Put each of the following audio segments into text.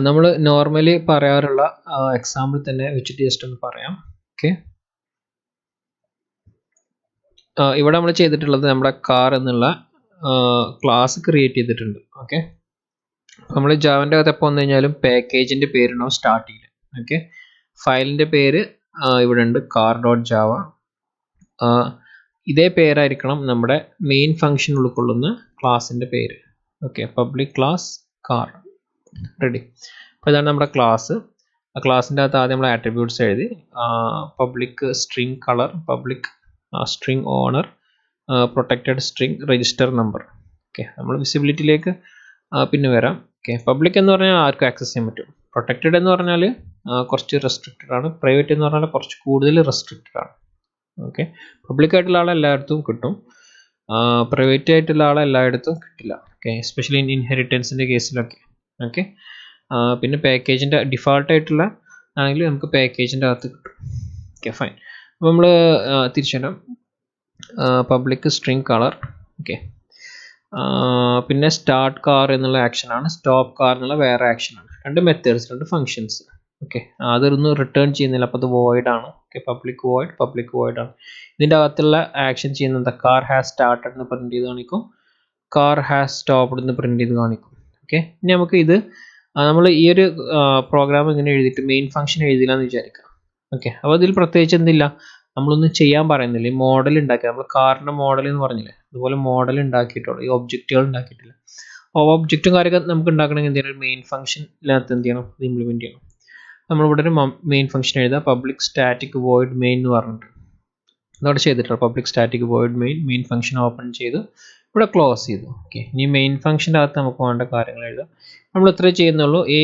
നമ്മൾ നോർമലി പറയാറുള്ള എക്സാമ്പിൾ തന്നെ വെച്ചിട്ട് ജസ്റ്റ് ഒന്ന് പറയാം. ഓക്കെ, ഇവിടെ നമ്മൾ ചെയ്തിട്ടുള്ളത് നമ്മുടെ കാർ എന്നുള്ള ക്ലാസ് ക്രിയേറ്റ് ചെയ്തിട്ടുണ്ട്. ഓക്കെ, നമ്മൾ ജാവൻ്റെ അകത്ത് എപ്പോൾ വന്നു കഴിഞ്ഞാലും പാക്കേജിൻ്റെ പേരുണ്ടാവും സ്റ്റാർട്ടിങ്ങിൽ. ഓക്കെ, ഫയലിൻ്റെ പേര് ഇവിടെ ഉണ്ട്, കാർ ഡോട്ട് ജാവ. ഇതേ പേരായിരിക്കണം നമ്മുടെ മെയിൻ ഫംഗ്ഷൻ ഉൾക്കൊള്ളുന്ന ക്ലാസിൻ്റെ പേര്. Okay, public class car. Ready. അപ്പോൾ ഇതാണ് നമ്മുടെ ക്ലാസ്. ആ ക്ലാസ്സിൻ്റെ അകത്ത് ആദ്യം നമ്മൾ ആട്രിബ്യൂട്ട്സ് എഴുതി, public string colour, public string owner, protected string register number. Okay, നമ്മൾ വിസിബിലിറ്റിയിലേക്ക് പിന്നെ വരാം. ഓക്കെ, പബ്ലിക് എന്ന് പറഞ്ഞാൽ ആർക്കും ആക്സസ് ചെയ്യാൻ പറ്റും. പ്രൊട്ടക്റ്റഡ് എന്ന് പറഞ്ഞാൽ കുറച്ച് റെസ്ട്രിക്റ്റഡ് ആണ്. പ്രൈവറ്റ് എന്ന് പറഞ്ഞാൽ കുറച്ച് കൂടുതൽ റെസ്ട്രിക്റ്റഡ് ആണ്. ഓക്കെ, പബ്ലിക് ആയിട്ടുള്ള ആളെ എല്ലായിടത്തും കിട്ടും, പ്രൈവറ്റ് ആയിട്ടുള്ള ആളെ എല്ലായിടത്തും കിട്ടില്ല. ഓക്കെ, എസ്പെഷ്യലി ഇൻഹെറിറ്റൻസിൻ്റെ കേസിലൊക്കെ. ഓക്കെ, പിന്നെ പാക്കേജിൻ്റെ ഡിഫാൾട്ട് ആയിട്ടുള്ള ആണെങ്കിൽ നമുക്ക് പാക്കേജിൻ്റെ അകത്ത് കിട്ടും. Okay, fine. അപ്പോൾ നമ്മൾ തിരിച്ചു വരാം. Public string colour. ഓക്കെ, പിന്നെ സ്റ്റാർട്ട് കാർ എന്നുള്ള ആക്ഷനാണ്, സ്റ്റോപ്പ് കാർ എന്നുള്ള വേറെ ആക്ഷനാണ്. രണ്ട് മെത്തേഡ്സ്, രണ്ട് ഫങ്ഷൻസ്. ഓക്കെ, അതൊന്നും റിട്ടേൺ ചെയ്യുന്നില്ല, അപ്പോൾ അത് വോയിഡ് ആണ്. ഓക്കെ, പബ്ലിക് വോയിഡ് ആണ്. ഇതിൻ്റെ അകത്തുള്ള ആക്ഷൻ ചെയ്യുന്നത് കാർ ഹാസ് സ്റ്റാർട്ടഡ് എന്ന് പ്രിന്റ് ചെയ്ത് കാണിക്കും, കാർ ഹാസ് സ്റ്റോപ്ഡ് എന്ന് പ്രിന്റ് ചെയ്ത് കാണിക്കും. ഓക്കെ, ഇനി നമുക്ക് ഇത് നമ്മൾ ഈ ഒരു പ്രോഗ്രാം ഇങ്ങനെ എഴുതിയിട്ട് മെയിൻ ഫംഗ്ഷൻ എഴുതില്ല എന്ന് വിചാരിക്കാം. ഓക്കെ, അപ്പോൾ ഇതിൽ പ്രത്യേകിച്ച് എന്തില്ല, നമ്മളൊന്നും ചെയ്യാൻ പറയുന്നില്ല. ഈ മോഡൽ ഉണ്ടാക്കി, നമ്മൾ കാറിൻ്റെ മോഡൽ എന്ന് പറഞ്ഞില്ലേ, അതുപോലെ മോഡൽ ഉണ്ടാക്കിയിട്ടുള്ളൂ, ഈ ഒബ്ജക്റ്റുകൾ ഉണ്ടാക്കിയിട്ടില്ല. ഒബ്ജക്റ്റും കാര്യമൊക്കെ നമുക്ക് ഉണ്ടാക്കണമെങ്കിൽ എന്ത് ചെയ്യണം, മെയിൻ ഫംഗ്ഷനിനകത്ത് എന്ത് ചെയ്യണം, ഇത് ഇംപ്ലിമെൻറ്റ് ചെയ്യണം. നമ്മളിവിടെ ഒരു മെയിൻ ഫംഗ്ഷൻ എഴുതാം, പബ്ലിക് സ്റ്റാറ്റിക് വോയിഡ് മെയിൻ എന്ന് പറഞ്ഞിട്ട് അതോടെ ചെയ്തിട്ടുണ്ട്. Public static void main function open ചെയ്ത് ഇവിടെ ക്ലോസ് ചെയ്തു. ഓക്കെ, ഇനി മെയിൻ ഫംഗ്ഷൻ്റെ അകത്ത് നമുക്ക് വേണ്ട കാര്യങ്ങൾ എഴുതാം. നമ്മൾ ഇത്രേ ചെയ്യുന്നുള്ളൂ. ഈ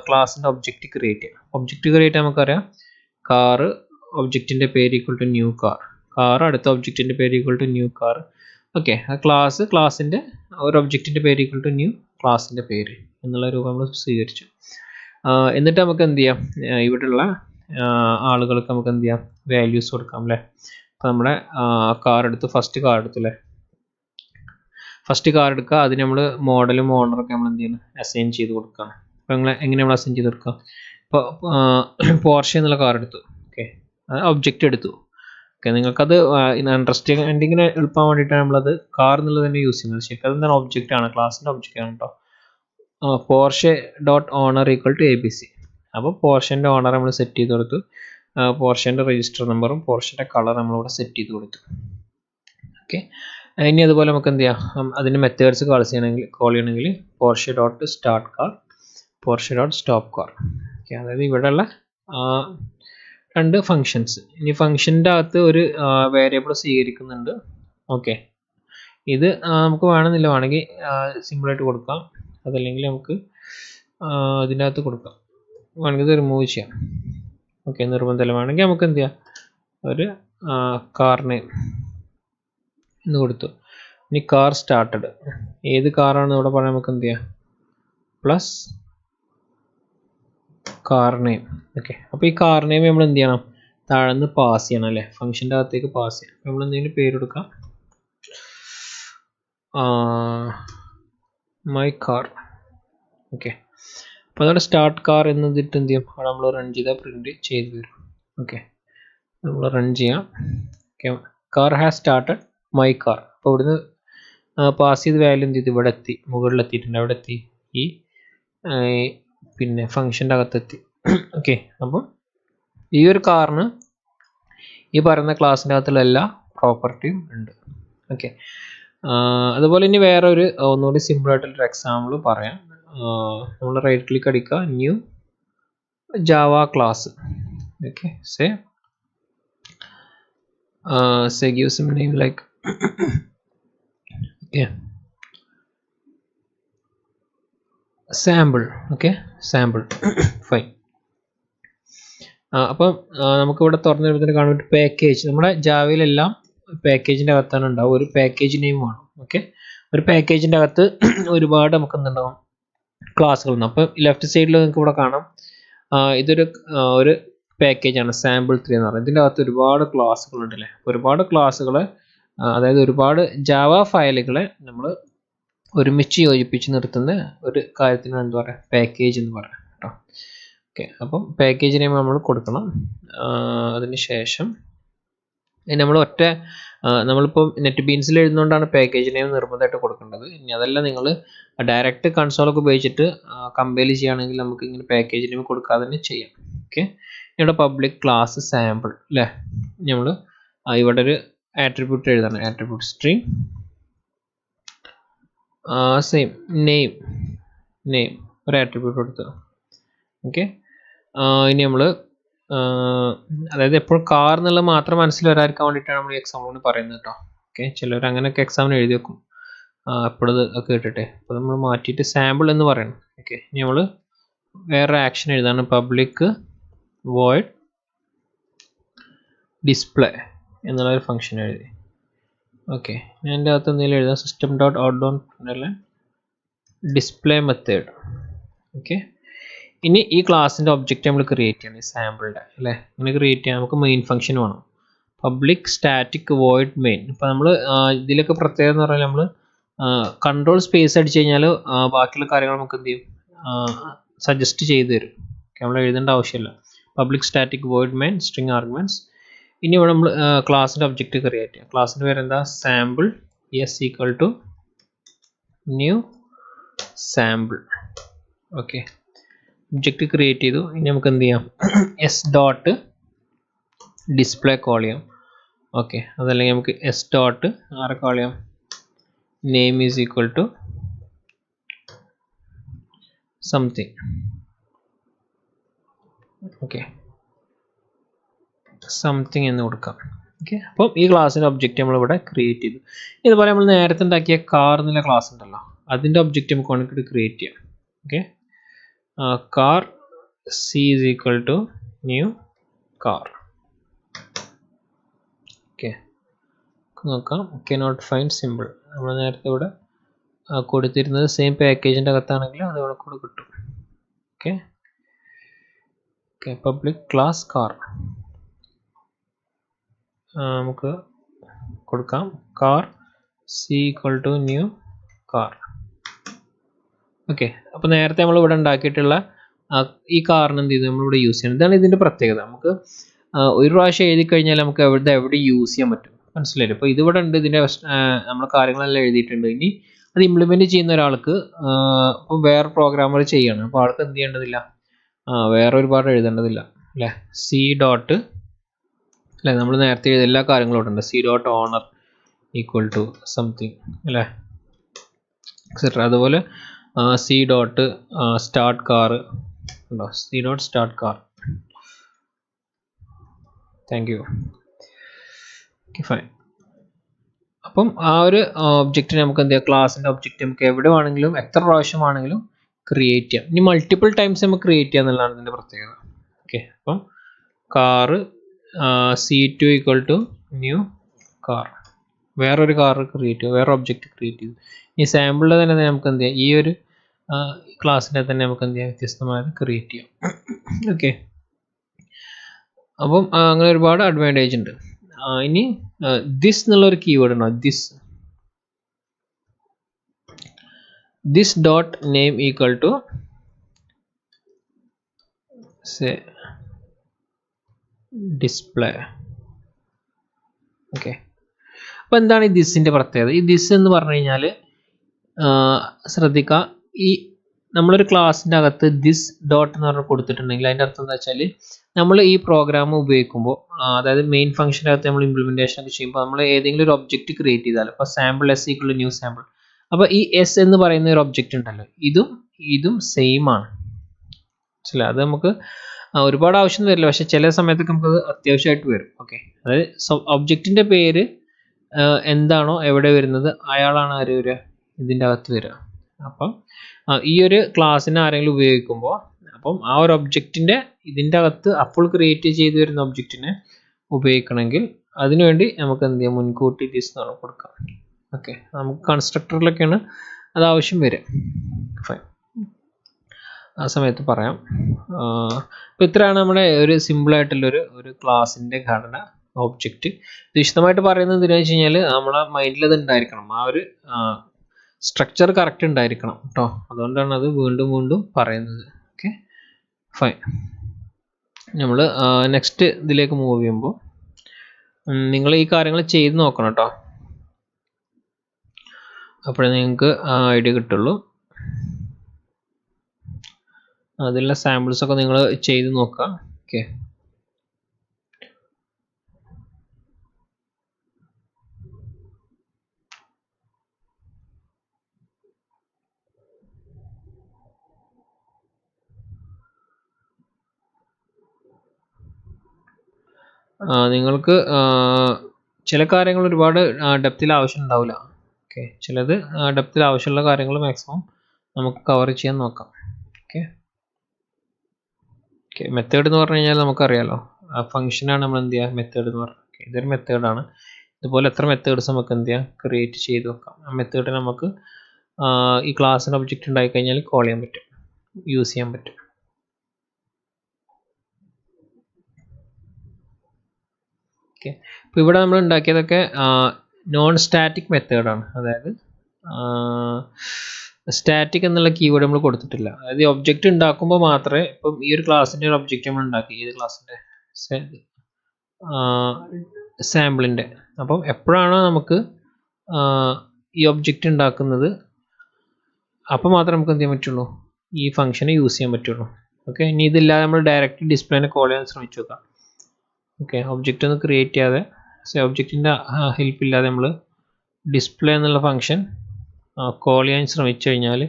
ക്ലാസ്സിൻ്റെ ഒബ്ജക്റ്റ് ക്രിയേറ്റ് ചെയ്യാം. ഒബ്ജക്റ്റ് ക്രിയേറ്റ് നമുക്കറിയാം, കാറ് ഒബ്ജക്റ്റിൻ്റെ പേര് equal to new car, car അടുത്ത ഒബ്ജക്റ്റിൻ്റെ പേര് equal to new car. Okay, ആ ക്ലാസ്സിൻ്റെ ഒരു ഒബ്ജക്റ്റിൻ്റെ പേര് ഈക്വൽ ടു ന്യൂ ക്ലാസ്സിൻ്റെ പേര് എന്നുള്ള രൂപം നമ്മൾ സ്വീകരിച്ചു. എന്നിട്ട് നമുക്ക് എന്ത് ചെയ്യാം, ഇവിടെയുള്ള ആളുകൾക്ക് നമുക്ക് എന്ത് ചെയ്യാം, വാല്യൂസ് കൊടുക്കാം അല്ലേ. അപ്പോൾ നമ്മുടെ കാർ എടുത്ത് ഫസ്റ്റ് കാർ എടുത്തു അല്ലേ, ഫസ്റ്റ് കാർ എടുക്കുക, അതിന് നമ്മൾ മോഡലും ഓണറൊക്കെ നമ്മൾ എന്ത് ചെയ്യണം, അസൈൻ ചെയ്ത് കൊടുക്കുകയാണ്. അപ്പോൾ നിങ്ങൾ എങ്ങനെ നമ്മൾ അസൈൻ ചെയ്ത് കൊടുക്കുക, ഇപ്പോൾ പോർഷെ എന്നുള്ള കാർ എടുത്തു. ഓക്കെ, ഒബ്ജക്റ്റ് എടുത്തു. ഓക്കെ, നിങ്ങൾക്കത് അണ്ടർസ്റ്റാൻഡിങ്ങിന് എളുപ്പം വേണ്ടിയിട്ടാണ് നമ്മളത് കാർ എന്നുള്ളത് തന്നെ യൂസ് ചെയ്യുന്നത്. ശരിക്കും അതെന്താണ്, ഒബ്ജക്റ്റ് ആണ്, ക്ലാസ്സിൻ്റെ ഒബ്ജക്റ്റ് ആണ് കേട്ടോ. Porsche dot owner equal to ABC. അപ്പോൾ പോർഷൻ്റെ ഓണർ നമ്മൾ സെറ്റ് ചെയ്ത് കൊടുത്തു, പോർഷൻ്റെ രജിസ്റ്റർ നമ്പറും പോർഷൻ്റെ കളർ നമ്മളിവിടെ സെറ്റ് ചെയ്ത് കൊടുത്തു. ഓക്കെ, ഇനി അതുപോലെ നമുക്ക് എന്ത് ചെയ്യാം, അതിൻ്റെ മെത്തേഡ്സ് കോൾ ചെയ്യണമെങ്കിൽ Porsche dot start car, Porsche dot stop car. Okay, അതായത് ഇവിടെയുള്ള രണ്ട് ഫങ്ഷൻസ്. ഇനി ഫങ്ഷൻ്റെ അകത്ത് ഒരു വേരിയബിൾ സ്വീകരിക്കുന്നുണ്ട്. ഓക്കെ, ഇത് നമുക്ക് വേണമെന്നില്ല, വേണമെങ്കിൽ സിമ്പിളായിട്ട് കൊടുക്കാം, അതല്ലെങ്കിൽ നമുക്ക് ഇതിൻ്റെ അകത്ത് കൊടുക്കാം, വേണമെങ്കിൽ ഇത് റിമൂവ് ചെയ്യാം. ഓക്കെ, നിർബന്ധമില്ല, വേണമെങ്കിൽ നമുക്ക് എന്ത് ചെയ്യാം, ഒരു കാർ നെയിം എന്ന് കൊടുത്തു. ഇനി കാർ സ്റ്റാർട്ടഡ്, ഏത് കാറാണെന്ന് ഇവിടെ പറയാൻ നമുക്ക് എന്ത് ചെയ്യാം, പ്ലസ് കാർ നെയിം. ഓക്കെ, അപ്പോൾ ഈ കാർ നെയിം നമ്മൾ എന്ത് ചെയ്യണം, താഴെ പാസ് ചെയ്യണം അല്ലേ, ഫംഗ്ഷൻ്റെ അകത്തേക്ക് പാസ് ചെയ്യണം. നമ്മൾ എന്തെങ്കിലും പേര് കൊടുക്കാം, മൈ കാർ. ഓക്കെ, അപ്പോൾ അതോടെ സ്റ്റാർട്ട് കാർ എന്നതിട്ട് എന്ത് ചെയ്യും, അവിടെ നമ്മൾ റൺ ചെയ്താൽ പ്രിൻറ്റ് ചെയ്ത് തരും. ഓക്കെ, നമ്മൾ റൺ ചെയ്യാം. Okay, car has started my car. അപ്പോൾ ഇവിടുന്ന് പാസ് ചെയ്ത് വാല്യൂ എന്ത് ചെയ്തു, ഇവിടെ എത്തി, മുകളിലെത്തിയിട്ടുണ്ട്, അവിടെ എത്തി, ഈ പിന്നെ ഫംഗ്ഷൻ്റെ അകത്തെത്തി. ഓക്കെ, അപ്പോൾ ഈ ഒരു കാറിന് ഈ പറയുന്ന ക്ലാസ്സിൻ്റെ അകത്തുള്ള എല്ലാ പ്രോപ്പർട്ടിയും ഉണ്ട്. ഓക്കെ, അതുപോലെ ഇനി വേറെ ഒരു ഒന്നുകൂടി സിമ്പിളായിട്ടുള്ളൊരു എക്സാമ്പിൾ പറയാം. നമ്മൾ റൈറ്റ് ക്ലിക്ക് അടിക്കുക, new Java class. Okay, say give some name like yeah sample. Okay, sample. Fine. അപ്പം നമുക്കിവിടെ തുറന്നു വരുമ്പോൾ കാണാൻ പറ്റും പാക്കേജ്. നമ്മുടെ ജാവയിലെല്ലാം പാക്കേജിൻ്റെ അകത്താണ് ഉണ്ടാവും, ഒരു പാക്കേജ് നെയിം വേണം. ഓക്കെ, ഒരു പാക്കേജിൻ്റെ അകത്ത് ഒരുപാട് നമുക്ക് എന്തുണ്ടാവും, ക്ലാസ്സുകളുണ്ടാവും. അപ്പം ലെഫ്റ്റ് സൈഡിൽ നിങ്ങൾക്ക് ഇവിടെ കാണാം, ഇതൊരു ഒരു പാക്കേജാണ് sample3 എന്ന് പറയുന്നത്. ഇതിൻ്റെ അകത്ത് ഒരുപാട് ക്ലാസ്സുകളുണ്ടല്ലേ, ഒരുപാട് ക്ലാസ്സുകളെ, അതായത് ഒരുപാട് ജാവ ഫയലുകളെ നമ്മൾ ഒരുമിച്ച് യോജിപ്പിച്ച് നിർത്തുന്ന ഒരു കാര്യത്തിനാണ് എന്താ പറയുക, പാക്കേജ് എന്ന് പറയുക കേട്ടോ. ഓക്കെ, അപ്പം പാക്കേജ് നെയിം നമ്മൾ കൊടുക്കണം. അതിന് ശേഷം നമ്മൾ നമ്മളിപ്പോൾ നെറ്റ് ബീൻസിൽ എഴുതുന്നതുകൊണ്ടാണ് പാക്കേജ് നെയിം നിർബന്ധമായിട്ട് കൊടുക്കേണ്ടത്. ഇനി അതല്ല നിങ്ങൾ ഡയറക്റ്റ് കൺസോളൊക്കെ ഉപയോഗിച്ചിട്ട് കമ്പൈൽ ചെയ്യുകയാണെങ്കിൽ നമുക്ക് ഇങ്ങനെ പാക്കേജ് നെയിം കൊടുക്കാതെ തന്നെ ചെയ്യാം. ഓക്കെ, ഇവിടെ പബ്ലിക് ക്ലാസ് സാമ്പിൾ അല്ലേ, നമ്മൾ ഇവിടെ ഒരു ആട്രിബ്യൂട്ട് എഴുതണം. ആട്രിബ്യൂട്ട് സ്ട്രിങ് സെയിം നെയിം ഒരു ആട്രിബ്യൂട്ട് കൊടുത്തു. ഓക്കെ, ഇനി നമ്മൾ അതായത് എപ്പോഴും കാർ എന്നുള്ളത് മാത്രം മനസ്സിൽ വരാതിരിക്കാൻ വേണ്ടിയിട്ടാണ് നമ്മൾ എക്സാമ്പിളിന് പറയുന്നത് കേട്ടോ. ഓക്കെ, ചിലർ അങ്ങനെയൊക്കെ എക്സാമിന് എഴുതി വെക്കും എപ്പോഴത് കേട്ടിട്ടെ. അപ്പോൾ നമ്മൾ മാറ്റിയിട്ട് സാമ്പിൾ എന്ന് പറയണം. ഓക്കെ, ഇനി നമ്മൾ വേറൊരു ആക്ഷൻ എഴുതാണ്, പബ്ലിക് വോയിഡ് ഡിസ്പ്ലേ എന്നുള്ളൊരു ഫംഗ്ഷൻ എഴുതി. ഓക്കെ, ഞാൻ എൻ്റെ അകത്ത് എന്തെങ്കിലും എഴുതാം, system.out.println ഡിസ്പ്ലേ മെത്തേഡ്. ഓക്കെ, ഇനി ഈ ക്ലാസ്സിൻ്റെ ഒബ്ജക്റ്റ് നമ്മൾ ക്രിയേറ്റ് ചെയ്യണം, ഈ സാമ്പിളിൻ്റെ അല്ലേ. ഇങ്ങനെ ക്രിയേറ്റ് ചെയ്യാൻ നമുക്ക് മെയിൻ ഫംഗ്ഷൻ വേണം, പബ്ലിക് സ്റ്റാറ്റിക് വോയിഡ് മെയിൻ. ഇപ്പോൾ നമ്മൾ ഇതിലൊക്കെ പ്രത്യേകത എന്ന് പറഞ്ഞാൽ നമ്മൾ കൺട്രോൾ സ്പേസ് അടിച്ചു കഴിഞ്ഞാൽ ബാക്കിയുള്ള കാര്യങ്ങൾ നമുക്ക് എന്ത് ചെയ്യും, സജസ്റ്റ് ചെയ്ത് തരും. നമ്മൾ എഴുതേണ്ട ആവശ്യമില്ല. Public static void main string arguments. ഇനി ഇവിടെ നമ്മൾ ക്ലാസ്സിൻ്റെ ഒബ്ജക്റ്റ് ക്രിയേറ്റ് ചെയ്യാം. ക്ലാസ്സിൻ്റെ പേര് എന്താ, sample S equal to new sample. Okay, object create ചെയ്തു. ഇനി നമുക്ക് എന്ത് ചെയ്യാം, എസ് ഡോട്ട് ഡിസ്പ്ലേ കോൾ ചെയ്യാം. ഓക്കെ, അതല്ലെങ്കിൽ നമുക്ക് എസ് ഡോട്ട് ആരെ കോൾ ചെയ്യാം, name is equal to something. Okay, something എന്ന് കൊടുക്കാം. ഓക്കെ, അപ്പം ഈ ക്ലാസ്സിൻ്റെ ഒബ്ജക്റ്റ് നമ്മളിവിടെ ക്രിയേറ്റ് ചെയ്തു. ഇതുപോലെ നമ്മൾ നേരത്തെ ഉണ്ടാക്കിയ കാർ എന്നുള്ള ക്ലാസ് ഉണ്ടല്ലോ, അതിൻ്റെ ഒബ്ജക്റ്റ് നമുക്ക് വേണമെങ്കിൽ ക്രിയേറ്റ് ചെയ്യാം. Okay, car c is equal to new car. Okay, നോക്കാം. Okay, not find simple. നമ്മൾ നേരത്തെ ഇവിടെ കൊടുത്തിരുന്നത് സെയിം പാക്കേജിൻ്റെ അകത്താണെങ്കിൽ അത് ഇവിടെ കൂടെ കിട്ടും. Okay, okay, public class car നമുക്ക് കൊടുക്കാം, car C equal to new car. Okay, അപ്പോൾ നേരത്തെ നമ്മൾ ഇവിടെ ഉണ്ടാക്കിയിട്ടുള്ള ഈ കാറിന് എന്ത് ചെയ്തു, നമ്മളിവിടെ യൂസ് ചെയ്യണം. ഇതാണ് ഇതിൻ്റെ പ്രത്യേകത. നമുക്ക് ഒരു പ്രാവശ്യം എഴുതി കഴിഞ്ഞാൽ നമുക്ക് എവിടെ യൂസ് ചെയ്യാൻ പറ്റും, മനസ്സിലായില്ലേ. ഇപ്പോൾ ഇതിവിടെ ഉണ്ട്, ഇതിൻ്റെ നമ്മൾ കാര്യങ്ങളെല്ലാം എഴുതിയിട്ടുണ്ട്. ഇനി അത് ഇംപ്ലിമെൻറ്റ് ചെയ്യുന്ന ഒരാൾക്ക് ഇപ്പം വേറെ പ്രോഗ്രാമുകൾ ചെയ്യണം, അപ്പോൾ ആൾക്ക് എന്ത് ചെയ്യേണ്ടതില്ല, വേറെ ഒരുപാട് എഴുതേണ്ടതില്ല അല്ലേ. സി ഡോട്ട് അല്ലേ, നമ്മൾ നേരത്തെ എഴുതിയ എല്ലാ കാര്യങ്ങളും ഉണ്ട്. C dot owner equal to something അല്ലേ, എക്സെട്ര. അതുപോലെ സി ഡോട്ട് സ്റ്റാർട്ട് കാർ ഉണ്ടോ, C dot start car. Thank you. Okay, fine. അപ്പം ആ ഒരു ഒബ്ജക്റ്റ് നമുക്ക് എന്ത് ചെയ്യാം, ക്ലാസ്സിൻ്റെ ഒബ്ജക്റ്റ് നമുക്ക് എവിടെ വേണമെങ്കിലും എത്ര പ്രാവശ്യം വേണമെങ്കിലും ക്രിയേറ്റ് ചെയ്യാം. ഇനി മൾട്ടിപ്പിൾ ടൈംസ് നമുക്ക് ക്രിയേറ്റ് ചെയ്യാം എന്നുള്ളതാണ് ഇതിൻ്റെ പ്രത്യേകത. ഓക്കെ, അപ്പം car C2 equal to new car, വേറൊരു കാർ ക്രിയേറ്റ് ചെയ്തു, വേറെ ഒബ്ജക്റ്റ് ക്രിയേറ്റ് ചെയ്തു. ഈ സാമ്പിളിൽ തന്നെ നമുക്ക് എന്ത് ചെയ്യാം, ഈ ഒരു ക്ലാസ്സിനെ തന്നെ നമുക്ക് എന്ത് ചെയ്യാം, വ്യത്യസ്തമായത് ക്രിയേറ്റ് ചെയ്യാം. ഓക്കെ, അപ്പം അങ്ങനെ ഒരുപാട് അഡ്വാൻറ്റേജ് ഉണ്ട്. ഇനി ദിസ് എന്നുള്ളൊരു കീവേഡ് ഉണ്ടോ, this dot name equal to say display. Okay, അപ്പോൾ എന്താണ് ഈ ദിസിൻ്റെ പ്രത്യേകത? ഈ ദിസ് എന്ന് പറഞ്ഞു കഴിഞ്ഞാൽ ശ്രദ്ധിക്കുക, ഈ നമ്മളൊരു ക്ലാസ്സിൻ്റെ അകത്ത് ദിസ് ഡോട്ട് എന്ന് പറഞ്ഞ് കൊടുത്തിട്ടുണ്ടെങ്കിൽ അതിൻ്റെ അർത്ഥം എന്താ വെച്ചാൽ നമ്മൾ ഈ പ്രോഗ്രാം ഉപയോഗിക്കുമ്പോൾ, അതായത് മെയിൻ ഫംഗ്ഷൻ്റെ അകത്ത് നമ്മൾ ഇംപ്ലിമെൻറ്റേഷൻ ഒക്കെ ചെയ്യുമ്പോൾ നമ്മൾ ഏതെങ്കിലും ഒരു ഒബ്ജക്റ്റ് ക്രിയേറ്റ് ചെയ്താൽ, ഇപ്പോൾ sample S equal new sample, അപ്പോൾ ഈ എസ് എന്ന് പറയുന്ന ഒരു ഒബ്ജക്റ്റ് ഉണ്ടല്ലോ, ഇതും സെയിം ആണ്, മനസ്സിലായി. അത് നമുക്ക് ഒരുപാട് ആവശ്യം വരില്ല, പക്ഷെ ചില സമയത്തൊക്കെ നമുക്ക് അത്യാവശ്യമായിട്ട് വരും. ഓക്കെ, അതായത് ഒബ്ജക്റ്റിൻ്റെ പേര് എന്താണോ എവിടെ വരുന്നത് അയാളാണ് ആര് വരിക, ഇതിൻ്റെ അകത്ത് വരിക. അപ്പം ഈ ഒരു ക്ലാസ്സിനെ ആരെങ്കിലും ഉപയോഗിക്കുമ്പോൾ, അപ്പം ആ ഒരു ഒബ്ജക്റ്റിൻ്റെ ഇതിൻ്റെ അകത്ത് അപ്പോൾ ക്രിയേറ്റ് ചെയ്ത് വരുന്ന ഒബ്ജക്റ്റിനെ ഉപയോഗിക്കണമെങ്കിൽ അതിനുവേണ്ടി നമുക്ക് എന്ത് ചെയ്യാം, മുൻകൂട്ടി ദിസ് എന്ന് കൊടുക്കാം. ഓക്കെ, നമുക്ക് കൺസ്ട്രക്ടറിലൊക്കെയാണ് അത് ആവശ്യം വരിക. ഫൈൻ, ആ സമയത്ത് പറയാം. അപ്പോൾ ഇത്രയാണ് നമ്മുടെ ഒരു സിമ്പിളായിട്ടുള്ളൊരു ക്ലാസ്സിൻ്റെ ഘടന, ഒബ്ജക്റ്റ്. വിശദമായിട്ട് പറയുന്നത് എന്തിനാണെന്ന് വെച്ച് കഴിഞ്ഞാൽ നമ്മളെ മൈൻഡിൽ അത് ഉണ്ടായിരിക്കണം. ആ ഒരു സ്ട്രക്ചർ കറക്റ്റ് ഉണ്ടായിരിക്കണം കേട്ടോ, അതുകൊണ്ടാണ് അത് വീണ്ടും വീണ്ടും പറയുന്നത്. Okay fine. നമ്മൾ നെക്സ്റ്റ് ഇതിലേക്ക് മൂവ് ചെയ്യുമ്പോൾ നിങ്ങൾ ഈ കാര്യങ്ങൾ ചെയ്ത് നോക്കണം കേട്ടോ, അപ്പോഴേ നിങ്ങൾക്ക് ഐഡിയ കിട്ടുള്ളൂ. അതിലുള്ള സാമ്പിൾസ് ഒക്കെ നിങ്ങൾ ചെയ്ത് നോക്കുക. ഓക്കെ നിങ്ങൾക്ക് ചില കാര്യങ്ങൾ ഒരുപാട് ഡെപ്തിൽ ആവശ്യം ഉണ്ടാവില്ല. ഓക്കെ ചിലത് ഡെപ്തിൽ ആവശ്യമുള്ള കാര്യങ്ങൾ മാക്സിമം നമുക്ക് കവർ ചെയ്യാൻ നോക്കാം. ഓക്കെ ഓക്കെ മെത്തേഡ് എന്ന് പറഞ്ഞു കഴിഞ്ഞാൽ നമുക്കറിയാലോ, ഫംഗ്ഷനാണ് നമ്മൾ എന്ത് ചെയ്യുക മെത്തേഡ് എന്ന് പറഞ്ഞാൽ. ഓക്കെ ഇതൊരു മെത്തേഡാണ്. ഇതുപോലെ എത്ര മെത്തേഡ്സ് നമുക്ക് എന്ത് ചെയ്യാം ക്രിയേറ്റ് ചെയ്ത് വെക്കാം. ആ മെത്തേഡ് നമുക്ക് ഈ ക്ലാസ്സിൻ്റെ ഒബ്ജക്റ്റ് ഉണ്ടായി കഴിഞ്ഞാൽ കോൾ ചെയ്യാൻ പറ്റും, യൂസ് ചെയ്യാൻ പറ്റും. ഓക്കെ ഇപ്പോൾ ഇവിടെ നമ്മൾ ഉണ്ടാക്കിയതൊക്കെ നോൺ സ്റ്റാറ്റിക് മെത്തേഡാണ്. അതായത് സ്റ്റാറ്റിക് എന്നുള്ള കീവേഡ് നമ്മൾ കൊടുത്തിട്ടില്ല. അതായത് ഒബ്ജക്റ്റ് ഉണ്ടാക്കുമ്പോൾ മാത്രമേ, ഇപ്പം ഈ ഒരു ക്ലാസ്സിൻ്റെ ഒരു ഒബ്ജക്റ്റ് നമ്മൾ ഉണ്ടാക്കി, ഏത് ക്ലാസ്സിൻ്റെ സാമ്പിളിൻ്റെ. അപ്പം എപ്പോഴാണോ നമുക്ക് ഈ ഒബ്ജക്റ്റ് ഉണ്ടാക്കുന്നത് അപ്പോൾ മാത്രമേ നമുക്ക് എന്ത് ചെയ്യാൻ പറ്റുള്ളൂ, ഈ ഫംഗ്ഷനെ യൂസ് ചെയ്യാൻ പറ്റുള്ളൂ. ഓക്കെ ഇനി ഇതില്ലാതെ നമ്മൾ ഡയറക്റ്റ് ഡിസ്പ്ലേനെ കോൾ ചെയ്യാൻ ശ്രമിച്ചു നോക്കാം. ഓക്കെ ഒബ്ജക്റ്റ് ഒന്ന് ക്രിയേറ്റ് ചെയ്യാതെ, ഒബ്ജക്റ്റിൻ്റെ ഹെൽപ്പ് ഇല്ലാതെ നമ്മൾ ഡിസ്പ്ലേ എന്നുള്ള ഫംഗ്ഷൻ കോൾ ചെയ്യാൻ ശ്രമിച്ചു കഴിഞ്ഞാൽ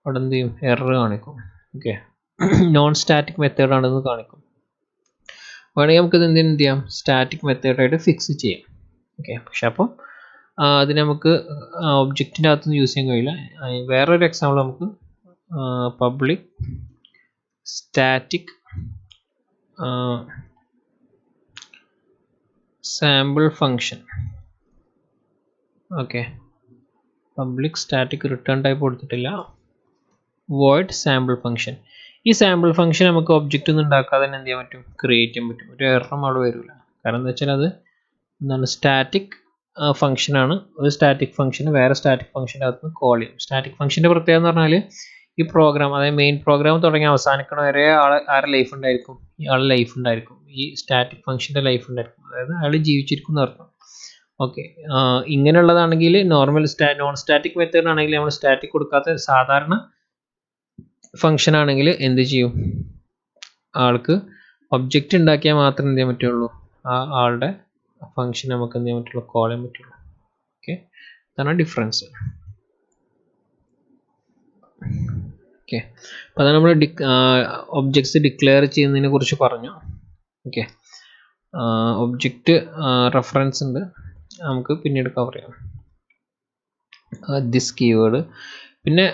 അവിടെ എന്ത് ചെയ്യും, എറർ കാണിക്കും. ഓക്കെ നോൺ സ്റ്റാറ്റിക് മെത്തേഡാണെന്ന് കാണിക്കും. വേണമെങ്കിൽ നമുക്കിത് എന്ത് ചെയ്യാം, സ്റ്റാറ്റിക് മെത്തേഡായിട്ട് ഫിക്സ് ചെയ്യാം. ഓക്കെ പക്ഷെ അപ്പം അതിന് നമുക്ക് ഒബ്ജക്റ്റിൻ്റെ അകത്തുനിന്ന് യൂസ് ചെയ്യാൻ കഴിയില്ല. വേറൊരു എക്സാമ്പിൾ നമുക്ക് public static sample function. Okay public static return type കൊടുത്തിട്ടില്ല, വോയിഡ് സാമ്പിൾ ഫംഗ്ഷൻ. ഈ സാമ്പിൾ ഫംഗ്ഷൻ നമുക്ക് ഒബ്ജക്റ്റ് ഒന്നും ഉണ്ടാക്കാതെ തന്നെ എന്ത് ചെയ്യാൻ പറ്റും, ക്രിയേറ്റ് ചെയ്യാൻ പറ്റും. ഒരു എററും അവിടെ വരില്ല. കാരണം എന്താ വെച്ചാൽ അത് എന്താണ് സ്റ്റാറ്റിക് ഫംഗ്ഷനാണ്. ഒരു സ്റ്റാറ്റിക് ഫംഗ്ഷന് വേറെ സ്റ്റാറ്റിക് ഫംഗ്ഷൻ്റെ അകത്ത് കോൾ ചെയ്യും. സ്റ്റാറ്റിക് ഫംഗ്ഷൻ്റെ പ്രത്യേകത എന്ന് പറഞ്ഞാൽ ഈ പ്രോഗ്രാം, അതായത് മെയിൻ പ്രോഗ്രാം തുടങ്ങി അവസാനിക്കണ വരെ ആരുടെ ലൈഫ് ഉണ്ടായിരിക്കും, ഇയാളുടെ ലൈഫ് ഉണ്ടായിരിക്കും, ഈ സ്റ്റാറ്റിക് ഫംഗ്ഷൻ്റെ ലൈഫ് ഉണ്ടായിരിക്കും. അതായത് അയാൾ ജീവിച്ചിരിക്കും എന്നർത്ഥം. ഓക്കെ ഇങ്ങനെയുള്ളതാണെങ്കിൽ നോർമൽ നോൺ സ്റ്റാറ്റിക് മെത്തേഡ് ആണെങ്കിൽ നമ്മൾ സ്റ്റാറ്റിക് കൊടുക്കാത്ത സാധാരണ ഫംഗ്ഷൻ ആണെങ്കിൽ എന്ത് ചെയ്യും, ആൾക്ക് ഒബ്ജക്റ്റ് ഉണ്ടാക്കിയാൽ മാത്രമേ എന്ത് ചെയ്യാൻ പറ്റുള്ളൂ, ആ ആളുടെ ഫംഗ്ഷൻ നമുക്ക് എന്ത് ചെയ്യാൻ പറ്റുള്ളൂ, കോൾ ചെയ്യാൻ പറ്റുള്ളൂ. ഓക്കെ അതാണ് ഡിഫറൻസ്. ഓക്കെ അപ്പോൾ അതാണ് നമ്മൾ ഒബ്ജക്ട്സ് ഡിക്ലെയർ ചെയ്യുന്നതിനെ കുറിച്ച് പറഞ്ഞു. ഓക്കെ ഒബ്ജക്റ്റ് റെഫറൻസ് ഉണ്ട്, നമുക്ക് പിന്നീട് കവർ ചെയ്യാം. ദിസ് കീവേഡ് പിന്നെ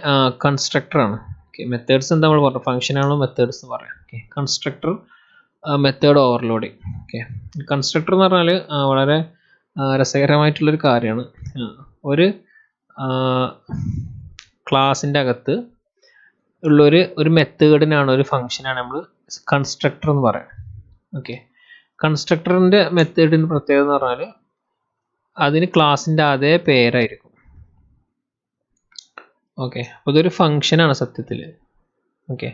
കൺസ്ട്രക്ടറാണ്. ഓക്കെ മെത്തേഡ്സ് എന്താ നമ്മൾ പറഞ്ഞു, ഫംഗ്ഷനാണോ മെത്തേഡ്സ് എന്ന് പറയാം. Okay constructor method overloading. Okay constructor എന്ന് പറഞ്ഞാൽ വളരെ രസകരമായിട്ടുള്ളൊരു കാര്യമാണ്. ഒരു ക്ലാസ്സിൻ്റെ അകത്ത് ഉള്ളൊരു മെത്തേഡിനാണ്, ഒരു ഫംഗ്ഷനാണ് നമ്മൾ കൺസ്ട്രക്ടർ എന്ന് പറയാം. ഓക്കെ കൺസ്ട്രക്ടറിൻ്റെ മെത്തേഡിൻ്റെ പ്രത്യേകത എന്ന് പറഞ്ഞാൽ അതിന് ക്ലാസ്സിൻ്റെ അതേ പേരായിരിക്കും. ഓക്കെ അപ്പോൾ ഇതൊരു ഫംഗ്ഷനാണ് സത്യത്തിൽ. ഓക്കെ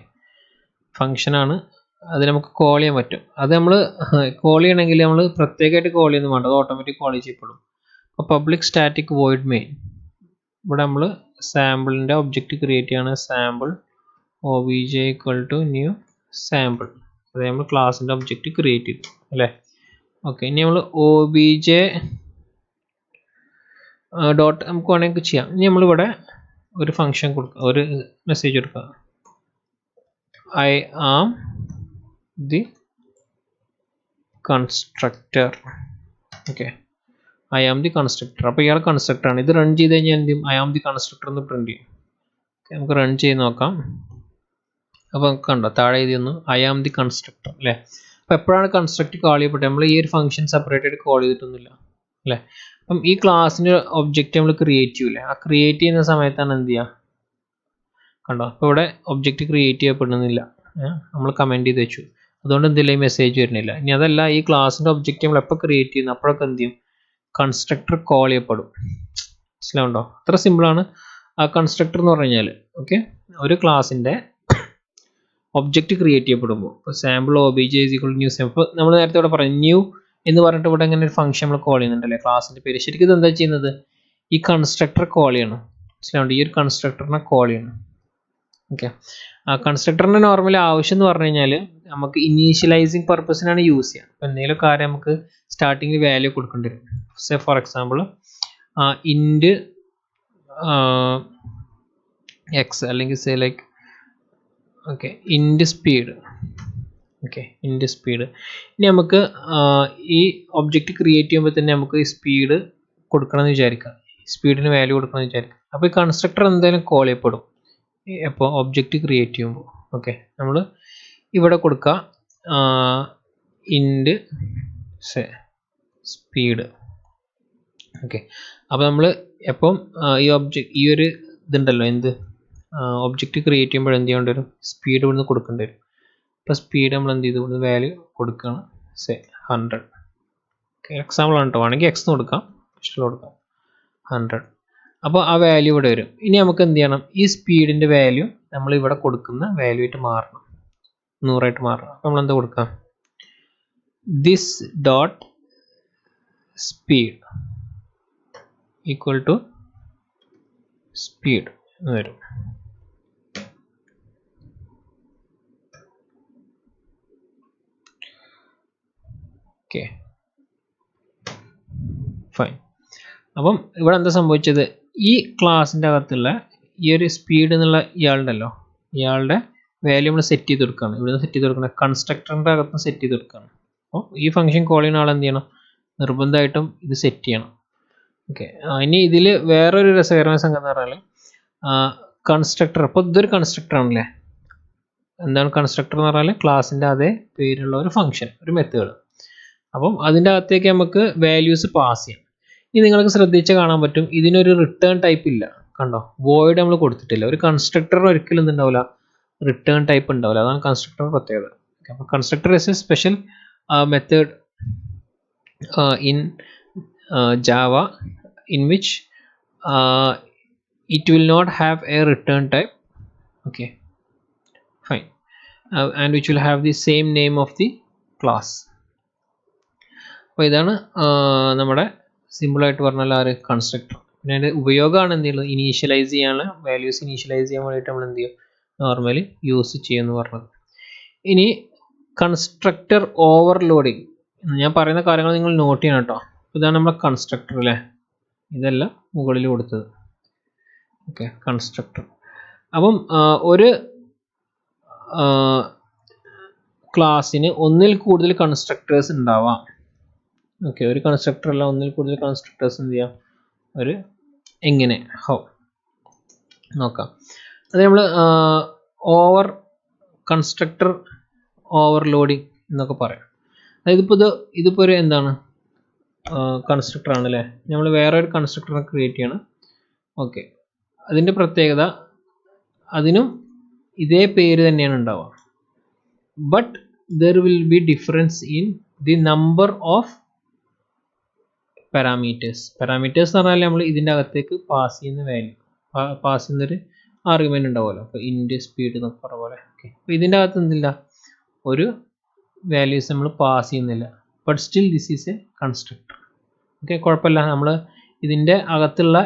ഫംഗ്ഷനാണ്, അത് നമുക്ക് കോൾ ചെയ്യാൻ പറ്റും. അത് നമ്മൾ കോൾ ചെയ്യണമെങ്കിൽ നമ്മൾ പ്രത്യേകമായിട്ട് കോൾ ചെയ്യുന്നു വേണ്ട, അത് ഓട്ടോമാറ്റിക് കോൾ ചെയ്യപ്പെടും. അപ്പോൾ പബ്ലിക് സ്റ്റാറ്റിക് വോയിഡ് മെയിൻ, ഇവിടെ നമ്മൾ സാമ്പിളിൻ്റെ ഒബ്ജക്റ്റ് ക്രിയേറ്റ് ചെയ്യാണ്. Sample obj equal to new sample, അതായത് നമ്മൾ ക്ലാസ്സിൻ്റെ ഒബ്ജക്റ്റ് ക്രിയേറ്റ് ചെയ്തു അല്ലേ. ഓക്കെ ഇനി നമ്മൾ obj ഡോട്ട് നമുക്ക് വേണമെങ്കിൽ ചെയ്യാം. ഇനി നമ്മളിവിടെ ഒരു ഫംഗ്ഷൻ കൊടുക്കുക, ഒരു മെസ്സേജ് കൊടുക്കുക, I am the constructor. Okay I am the constructor. അപ്പോൾ ഇയാൾ കൺസ്ട്രക്ടർ ആണ്. ഇത് റൺ ചെയ്ത് കഴിഞ്ഞാൽ എന്ത് ചെയ്യും, I am the constructor എന്ന് പ്രിന്റ് ചെയ്യും. നമുക്ക് റൺ ചെയ്ത് നോക്കാം. അപ്പോൾ നമുക്ക് കണ്ടോ താഴെ എഴുതിയൊന്നു I am the constructor അല്ലേ. അപ്പോൾ എപ്പോഴാണ് കൺസ്ട്രക്ട് കോൾ ചെയ്യപ്പെട്ടത്, നമ്മൾ ഈ ഒരു ഫംഗ്ഷൻ സെപ്പറേറ്റ് ആയിട്ട് കോൾ ചെയ്തിട്ടൊന്നുമില്ല അല്ലേ. അപ്പം ഈ ക്ലാസ്സിൻ്റെ ഒബ്ജക്റ്റ് നമ്മൾ ക്രിയേറ്റ് ചെയ്യൂലേ, ആ ക്രിയേറ്റ് ചെയ്യുന്ന സമയത്താണ് എന്ത് ചെയ്യുക, കണ്ടോ അപ്പോൾ ഇവിടെ ഒബ്ജക്റ്റ് ക്രിയേറ്റ് ചെയ്യപ്പെടുന്നില്ല, നമ്മൾ കമൻറ്റ് ചെയ്ത് വെച്ചു, അതുകൊണ്ട് എന്തില്ല ഈ മെസ്സേജ് വരുന്നില്ല. ഇനി അതല്ല, ഈ ക്ലാസ്സിൻ്റെ ഒബ്ജക്റ്റ് നമ്മൾ എപ്പോൾ ക്രിയേറ്റ് ചെയ്യുന്നു അപ്പോഴൊക്കെ എന്ത് ചെയ്യും, കൺസ്ട്രക്ടർ കോൾ ചെയ്യപ്പെടും. മനസ്സിലാവുണ്ടോ, അത്ര സിമ്പിളാണ്. ആ കൺസ്ട്രക്ടർ എന്ന് പറഞ്ഞു കഴിഞ്ഞാൽ ഓക്കെ ഒരു ക്ലാസിൻ്റെ ഒബ്ജക്റ്റ് ക്രിയേറ്റ് ചെയ്യപ്പെടുമ്പോൾ ഇപ്പോൾ sample OBJ is equal new sample ഇപ്പോൾ നമ്മൾ നേരത്തെ ഇവിടെ പറഞ്ഞു ന്യൂ എന്ന് പറഞ്ഞിട്ട് ഇവിടെ ഇങ്ങനെ ഒരു ഫംഗ്ഷൻ നമ്മൾ കോൾ ചെയ്യുന്നുണ്ടല്ലേ ക്ലാസിൻ്റെ പേര്. ശരിക്കും ഇത് എന്താ ചെയ്യുന്നത് ഈ കൺസ്ട്രക്ടർ കോൾ ചെയ്യണം. മനസ്സിലാവുണ്ട് ഈ ഒരു കൺസ്ട്രക്ടറിനെ കോൾ ചെയ്യണം. ഓക്കെ ആ കൺസ്ട്രക്ടറിൻ്റെ നോർമലി ആവശ്യം എന്ന് പറഞ്ഞു കഴിഞ്ഞാൽ നമുക്ക് ഇനീഷ്യലൈസിങ് പർപ്പസിനാണ് യൂസ് ചെയ്യുക. അപ്പോൾ എന്തെങ്കിലും കാര്യം നമുക്ക് സ്റ്റാർട്ടിങ്ങിൽ വാല്യൂ കൊടുക്കേണ്ടി വരും. Say for example int x അല്ലെങ്കിൽ say like okay int speed. Okay int speed. ഇനി നമുക്ക് ഈ ഒബ്ജക്റ്റ് ക്രിയേറ്റ് ചെയ്യുമ്പോൾ തന്നെ നമുക്ക് ഈ സ്പീഡ് കൊടുക്കണമെന്ന് വിചാരിക്കാം, സ്പീഡിന് വാല്യൂ കൊടുക്കണമെന്ന് വിചാരിക്കാം. അപ്പോൾ ഈ കൺസ്ട്രക്ടർ എന്തായാലും കോൾ ചെയ്യപ്പെടും അപ്പോൾ ഒബ്ജക്റ്റ് ക്രിയേറ്റ് ചെയ്യുമ്പോൾ. ഓക്കെ നമ്മൾ ഇവിടെ കൊടുക്കുക ഇൻറ്റ് സ്പീഡ്. ഓക്കെ അപ്പോൾ നമ്മൾ എപ്പം ഈ ഒരു ഇതുണ്ടല്ലോ എന്ത് ഒബ്ജക്റ്റ് ക്രിയേറ്റ് ചെയ്യുമ്പോൾ എന്ത് ചെയ്യേണ്ടി വരും സ്പീഡ് ഇവിടുന്ന് കൊടുക്കേണ്ടി വരും. ഇപ്പോൾ സ്പീഡ് നമ്മൾ എന്ത് ചെയ്തു ഇവിടുന്ന് വാല്യൂ കൊടുക്കുകയാണ് 100. ഓക്കെ എക്സാമ്പിൾ ആണ് കേട്ടോ, വേണമെങ്കിൽ എക്സ് കൊടുക്കാം, ഇഷ്ടമുള്ള കൊടുക്കാം 100. അപ്പോൾ ആ വാല്യൂ ഇവിടെ വരും. ഇനി നമുക്ക് എന്ത് ചെയ്യണം ഈ സ്പീഡിൻ്റെ വാല്യൂ നമ്മൾ ഇവിടെ കൊടുക്കുന്ന വാല്യൂ ആയിട്ട് മാറണം, 100 മാറണം. അപ്പോൾ നമ്മൾ എന്താ കൊടുക്കാം this dot speed equal to speed എന്ന് വരും. Okay fine. അപ്പം ഇവിടെ എന്താ സംഭവിച്ചത് ഈ ക്ലാസ്സിൻ്റെ അകത്തുള്ള ഈ ഒരു സ്പീഡ് എന്നുള്ള ഇയാളുണ്ടല്ലോ ഇയാളുടെ വാല്യൂ നമ്മൾ സെറ്റ് ചെയ്ത് കൊടുക്കുകയാണ്. ഇവിടുന്ന് സെറ്റ് ചെയ്ത് കൊടുക്കണം കൺസ്ട്രക്ടറിൻ്റെ അകത്ത് സെറ്റ് ചെയ്ത് കൊടുക്കുകയാണ്. അപ്പോൾ ഈ ഫംഗ്ഷൻ കോൾ ചെയ്യുന്ന ആൾ എന്ത് ചെയ്യണം നിർബന്ധമായിട്ടും ഇത് സെറ്റ് ചെയ്യണം. ഓക്കെ ഇനി ഇതിൽ വേറൊരു രസകരമായ സംഗതി എന്ന് പറഞ്ഞാൽ കൺസ്ട്രക്ടർ. അപ്പോൾ ഇതൊരു കൺസ്ട്രക്ടർ ആണല്ലേ. എന്താണ് കൺസ്ട്രക്ടർ എന്ന് പറഞ്ഞാൽ ക്ലാസ്സിൻ്റെ അതേ പേരുള്ള ഒരു ഫംഗ്ഷൻ ഒരു മെത്തേഡ്. അപ്പം അതിൻ്റെ അകത്തേക്ക് നമുക്ക് വാല്യൂസ് പാസ് ചെയ്യാം. ഇനി നിങ്ങൾക്ക് ശ്രദ്ധിച്ച് കാണാൻ പറ്റും ഇതിനൊരു റിട്ടേൺ ടൈപ്പ് ഇല്ല, കണ്ടോ വോയിഡ് നമ്മൾ കൊടുത്തിട്ടില്ല. ഒരു കൺസ്ട്രക്ടറിന് ഒരിക്കലും എന്തുണ്ടാവില്ല റിട്ടേൺ ടൈപ്പ് ഉണ്ടാവില്ല, അതാണ് കൺസ്ട്രക്ടർ പ്രത്യേകത. അപ്പോൾ constructor is A special method in Java in which it will not have a return type. Okay fine and which will have the same name of the class. അപ്പോൾ ഇതാണ് നമ്മുടെ സിമ്പിളായിട്ട് പറഞ്ഞാൽ ആ ഒരു കൺസ്ട്രക്ടർ. പിന്നെ അതിൻ്റെ ഉപയോഗമാണ് എന്ത് ചെയ്യുന്നത് ഇനീഷ്യലൈസ് ചെയ്യാനുള്ള വാല്യൂസ് ഇനീഷ്യലൈസ് ചെയ്യാൻ വേണ്ടിയിട്ട് നമ്മൾ എന്ത് ചെയ്യും നോർമലി യൂസ് ചെയ്യുമെന്ന് പറഞ്ഞത്. ഇനി കൺസ്ട്രക്ടർ ഓവർലോഡിങ് ഞാൻ പറയുന്ന കാര്യങ്ങൾ നിങ്ങൾ നോട്ട് ചെയ്യണം കേട്ടോ. ഇതാണ് നമ്മുടെ കൺസ്ട്രക്ടർ അല്ലേ, ഇതെല്ലാം മുകളിൽ കൊടുത്തത്. Okay constructor. അപ്പം ഒരു ക്ലാസ്സിന് ഒന്നിൽ കൂടുതൽ കൺസ്ട്രക്ടേഴ്സ് ഉണ്ടാവാം. ഓക്കെ ഒരു കൺസ്ട്രക്ടർ അല്ല ഒന്നിൽ കൂടുതൽ കൺസ്ട്രക്ടേഴ്സ് എന്ത് ചെയ്യാം ഒരു എങ്ങനെ ഹൗ നോക്കാം. അത് നമ്മൾ ഓവർ കൺസ്ട്രക്ടർ ഓവർലോഡിങ് എന്നൊക്കെ പറയാം. അതായത് ഇതിപ്പോൾ ഒരു എന്താണ് കൺസ്ട്രക്ടർ ആണല്ലേ, നമ്മൾ വേറെ ഒരു കൺസ്ട്രക്ടറിനെ ക്രിയേറ്റ് ചെയ്യണം. ഓക്കെ അതിൻ്റെ പ്രത്യേകത അതിനും ഇതേ പേര് തന്നെയാണ് ഉണ്ടാവുക, but there will be difference in the number of parameters. Parameters എന്ന് പറഞ്ഞാൽ നമ്മൾ ഇതിൻ്റെ അകത്തേക്ക് പാസ് ചെയ്യുന്ന വാല്യൂ പാസ് ചെയ്യുന്നൊരു ആർഗ്യുമെൻ്റ് ഉണ്ടാവുമല്ലോ. അപ്പോൾ ഇൻറ്റ് സ്പീഡ് എന്നൊക്കെ പറഞ്ഞ പോലെ. ഓക്കെ അപ്പോൾ ഇതിൻ്റെ അകത്ത് എന്തില്ല ഒരു വാല്യൂസ് നമ്മൾ പാസ് ചെയ്യുന്നില്ല, but still this is A constructor. Okay കുഴപ്പമില്ല, നമ്മൾ ഇതിൻ്റെ അകത്തുള്ള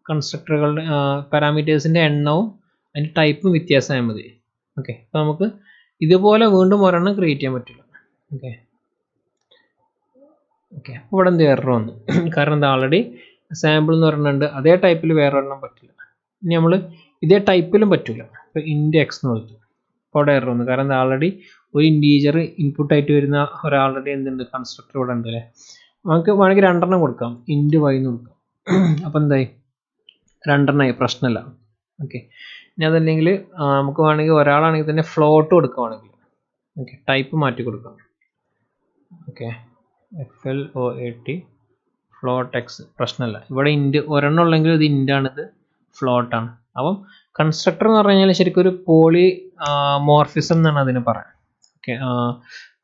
കൺസ്ട്രക്ടറുകളുടെ പാരാമീറ്റേഴ്സിൻ്റെ എണ്ണവും അതിൻ്റെ ടൈപ്പും വ്യത്യാസമായാൽ മതി. ഓക്കെ അപ്പോൾ നമുക്ക് ഇതുപോലെ വീണ്ടും ഒരെണ്ണം ക്രിയേറ്റ് ചെയ്യാൻ പറ്റില്ല. ഓക്കെ ഓക്കെ അപ്പോൾ ഇവിടെ എന്ത് എറർ വന്നു, കാരണം എന്താ ഓൾറെഡി സാമ്പിൾ എന്ന് പറയുന്നുണ്ട്, അതേ ടൈപ്പിൽ വേറെ ഒരെണ്ണം പറ്റില്ല. ഇനി നമ്മൾ ഇതേ ടൈപ്പിലും പറ്റില്ല. ഇപ്പോൾ ഇൻറ്റ് എക്സ് എന്ന് കൊടുത്തു, അപ്പോൾ അവിടെ എറർ വന്നു, കാരണം എന്താ ഓൾറെഡി ഒരു ഇൻറ്റീജർ ഇൻപുട്ടായിട്ട് വരുന്ന ഒരാളുടെ എന്തുണ്ട് കൺസ്ട്രക്ടർ ഇവിടെ ഉണ്ട് അല്ലേ. നമുക്ക് വേണമെങ്കിൽ 2 കൊടുക്കാം, ഇൻറ്റ് വൈ എന്ന് കൊടുക്കാം. അപ്പോൾ എന്തായി 2 പ്രശ്നമില്ല. ഓക്കെ ഇനി അതല്ലെങ്കിൽ നമുക്ക് വേണമെങ്കിൽ ഒരാളാണെങ്കിൽ തന്നെ ഫ്ലോട്ട് കൊടുക്കുകയാണെങ്കിൽ ഓക്കെ ടൈപ്പ് മാറ്റി കൊടുക്കാം. ഓക്കെ FLOAT ഫ്ലോട്ട് എക്സ് പ്രശ്നമില്ല. ഇവിടെ ഇൻറ്റ് ഒരെണ്ണം ഉള്ളെങ്കിൽ ഇത് ഇൻറ്റാണ്, ഇത് ഫ്ലോട്ടാണ്. അപ്പം കൺസ്ട്രക്ടർ എന്ന് പറഞ്ഞു കഴിഞ്ഞാൽ ശരിക്കും ഒരു പോളി മോർഫിസം എന്നാണ് അതിന് പറയാം. ഓക്കെ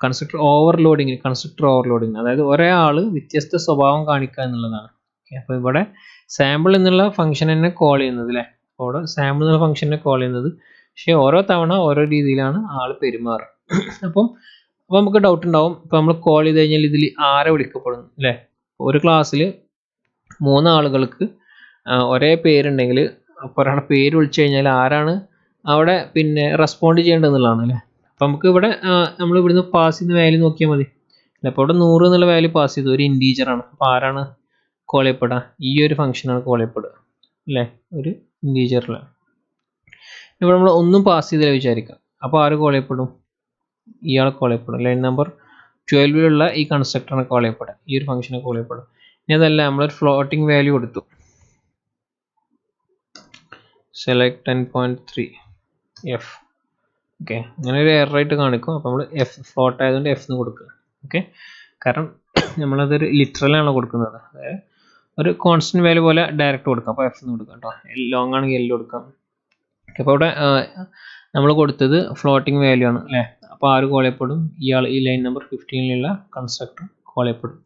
കൺസ്ട്രക്ടർ ഓവർലോഡിങ് അതായത് ഒരേ ആൾ വ്യത്യസ്ത സ്വഭാവം കാണിക്കുക എന്നുള്ളതാണ്. ഓക്കെ അപ്പോൾ ഇവിടെ സാമ്പിൾ എന്നുള്ള ഫംഗ്ഷൻ തന്നെ കോൾ ചെയ്യുന്നത് അല്ലേ, അവിടെ സാമ്പിൾ എന്നുള്ള ഫംഗ്ഷനെ കോൾ ചെയ്യുന്നത്. പക്ഷേ ഓരോ തവണ ഓരോ രീതിയിലാണ് ആൾ പെരുമാറുക. അപ്പം നമുക്ക് ഡൗട്ട് ഉണ്ടാവും, ഇപ്പം നമ്മൾ കോൾ ചെയ്ത് കഴിഞ്ഞാൽ ഇതിൽ ആരെ വിളിക്കപ്പെടുന്നു അല്ലേ. ഒരു ക്ലാസ്സിൽ 3 ആളുകൾക്ക് ഒരേ പേരുണ്ടെങ്കിൽ അപ്പോൾ ഒരാളുടെ പേര് വിളിച്ചു കഴിഞ്ഞാൽ ആരാണ് അവിടെ പിന്നെ റെസ്പോണ്ട് ചെയ്യേണ്ടതെന്നുള്ളതാണ് അല്ലേ. അപ്പം നമുക്ക് ഇവിടെ നമ്മൾ ഇവിടുന്ന് പാസ് ചെയ്യുന്ന വാല്യൂ നോക്കിയാൽ മതി. അപ്പോൾ ഇവിടെ 100 എന്നുള്ള വാല്യൂ പാസ് ചെയ്തു, ഒരു ഇൻറ്റീജറാണ്. അപ്പോൾ ആരാണ് കോൾ ചെയ്യപ്പെടുക, ഈ ഒരു ഫംഗ്ഷനാണ് കോൾ ചെയ്യപ്പെടുക അല്ലേ, ഒരു ഇൻറ്റീജറിൽ. ഇവിടെ നമ്മൾ ഒന്നും പാസ് ചെയ്തില്ല വിചാരിക്കാം, അപ്പോൾ ആര് കോൾ ചെയ്യപ്പെടും, ഇയാളെ കോൾ ചെയ്യപ്പെടും. ലൈൻ നമ്പർ 12 ഈ കൺസ്ട്രക്ടറിനെ കോൾ ചെയ്യപ്പെടുക, ഈ ഒരു ഫംഗ്ഷനെ കോൾ ചെയ്യപ്പെടും. ഇനി അതല്ല, നമ്മളൊരു ഫ്ലോട്ടിംഗ് വാല്യൂ കൊടുത്തു, സെലക്ട് 10.3 f. ഓക്കെ, അങ്ങനെ ഒരു എറർ ആയിട്ട് കാണിക്കും. അപ്പോൾ നമ്മൾ എഫ് ഫ്ലോട്ട് ആയതുകൊണ്ട് എഫ് എന്ന് കൊടുക്കുക. ഓക്കെ, കാരണം നമ്മളതൊരു ലിറ്ററലാണ് കൊടുക്കുന്നത്, അതായത് ഒരു കോൺസ്റ്റന്റ് വാല്യൂ പോലെ ഡയറക്റ്റ് കൊടുക്കാം. അപ്പോൾ എഫ് എന്ന് കൊടുക്കാം കേട്ടോ. ലോങ് ആണെങ്കിൽ എൽ കൊടുക്കാം. അപ്പോൾ ഇവിടെ നമ്മൾ കൊടുത്തത് ഫ്ലോട്ടിംഗ് വാല്യൂ ആണ് അല്ലേ. അപ്പോൾ ആര് കോൾ ചെയ്യപ്പെടും, ഇയാൾ ഈ ലൈൻ നമ്പർ 15 കൺസ്ട്രക്ടർ കോൾ ചെയ്യപ്പെടും.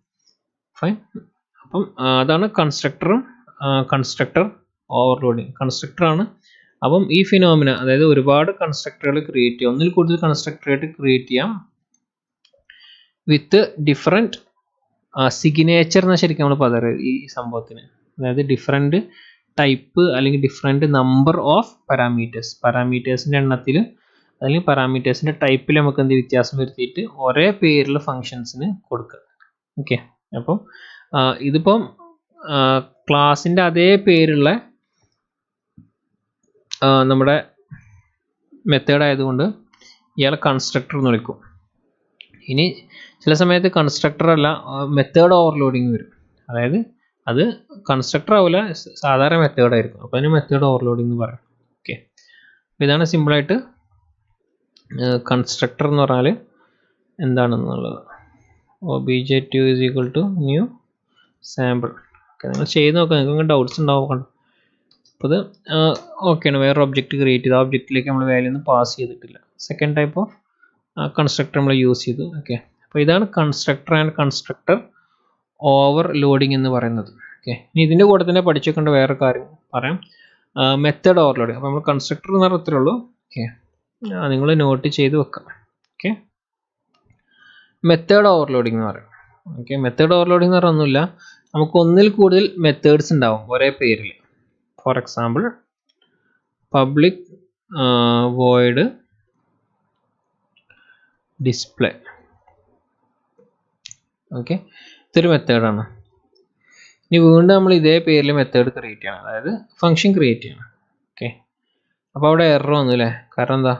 ഫൈൻ. അപ്പം അതാണ് കൺസ്ട്രക്ടറും കൺസ്ട്രക്ടർ ഓവർലോഡിങ്. കൺസ്ട്രക്ടറാണ്. അപ്പം ഈ ഫിനോമിന, അതായത് ഒരുപാട് കൺസ്ട്രക്ടറുകൾ ക്രിയേറ്റ് ചെയ്യാം, ഒന്നിൽ കൂടുതൽ കൺസ്ട്രക്ടറായിട്ട് ക്രിയേറ്റ് ചെയ്യാം വിത്ത് ഡിഫറെൻറ്റ് സിഗ്നേച്ചർ എന്ന് ശരിക്കും നമ്മൾ പറയുന്നത് ഈ സംഭവത്തിന്. അതായത് ഡിഫറെൻറ്റ് ടൈപ്പ് അല്ലെങ്കിൽ ഡിഫറെൻറ്റ് നമ്പർ ഓഫ് പാരാമീറ്റേഴ്സ്, പാരാമീറ്റേഴ്സിൻ്റെ എണ്ണത്തിൽ അല്ലെങ്കിൽ പാരാമീറ്റേഴ്സിൻ്റെ ടൈപ്പിൽ നമുക്ക് എന്ത് വ്യത്യാസം വരുത്തിയിട്ട് ഒരേ പേരിലുള്ള ഫങ്ഷൻസിന് കൊടുക്കുക. ഓക്കെ, അപ്പം ഇതിപ്പം ക്ലാസിൻ്റെ അതേ പേരുള്ള നമ്മുടെ മെത്തേഡ് ആയതുകൊണ്ട് ഇയാളെ കൺസ്ട്രക്ടർ എന്ന് വിളിക്കും. ഇനി ചില സമയത്ത് കൺസ്ട്രക്ടർ അല്ല മെത്തേഡ് ഓവർലോഡിങ് വരും, അതായത് അത് കൺസ്ട്രക്ടർ ആവില്ല, സാധാരണ മെത്തേഡ് ആയിരിക്കും. അപ്പോൾ അതിന് മെത്തേഡ് ഓവർലോഡിങ് എന്ന് പറയും. ഓക്കെ, അപ്പോൾ ഇതാണ് സിമ്പിളായിട്ട് കൺസ്ട്രക്ടർ എന്ന് പറഞ്ഞാൽ എന്താണെന്നുള്ളത്. obj2 is equal to new sample. Okay, നിങ്ങൾ ചെയ്ത് നോക്കാം, നിങ്ങൾക്ക് ഡൗട്ട്സ് ഉണ്ടാവും. അപ്പോൾ ഇത് ഓക്കെയാണ്. വേറെ ഒബ്ജക്റ്റ് ക്രിയേറ്റ് ചെയ്ത് ആ ഒബ്ജക്റ്റിലേക്ക് നമ്മൾ വാല്യൂ ഒന്നും പാസ് ചെയ്തിട്ടില്ല. സെക്കൻഡ് ടൈപ്പ് ഓഫ് കൺസ്ട്രക്ടർ നമ്മൾ യൂസ് ചെയ്തു. ഓക്കെ, അപ്പോൾ ഇതാണ് കൺസ്ട്രക്ടർ ആൻഡ് കൺസ്ട്രക്ടർ ഓവർലോഡിങ് എന്ന് പറയുന്നത്. ഓക്കെ, ഇനി ഇതിൻ്റെ കൂടെ തന്നെ പഠിച്ചേക്കേണ്ട വേറെ കാര്യം പറയാം, മെത്തേഡ് ഓവർലോഡിങ്. അപ്പോൾ നമ്മൾ കൺസ്ട്രക്ടർ എന്ന് പറഞ്ഞത്രേ ഉള്ളൂ. ഓക്കെ, നിങ്ങൾ നോട്ട് ചെയ്ത് വെക്കാം. ഓക്കെ, മെത്തേഡ് ഓവർലോഡിങ് എന്ന് പറയും. ഓക്കെ, മെത്തേഡ് ഓവർലോഡിങ് എന്ന് പറഞ്ഞൊന്നുമില്ല, നമുക്ക് ഒന്നിൽ കൂടുതൽ മെത്തേഡ്സ് ഉണ്ടാവും ഒരേ പേരിൽ. For example public void display. Okay, ഇതൊരു മെത്തേഡാണ്. ഇനി വീണ്ടും നമ്മൾ ഇതേ പേരിൽ മെത്തേഡ് ക്രിയേറ്റ് ചെയ്യണം, അതായത് ഫംഗ്ഷൻ ക്രിയേറ്റ് ചെയ്യണം. ഓക്കെ, അപ്പോൾ അവിടെ എറർ വന്നു അല്ലേ, കാരണം എന്താ,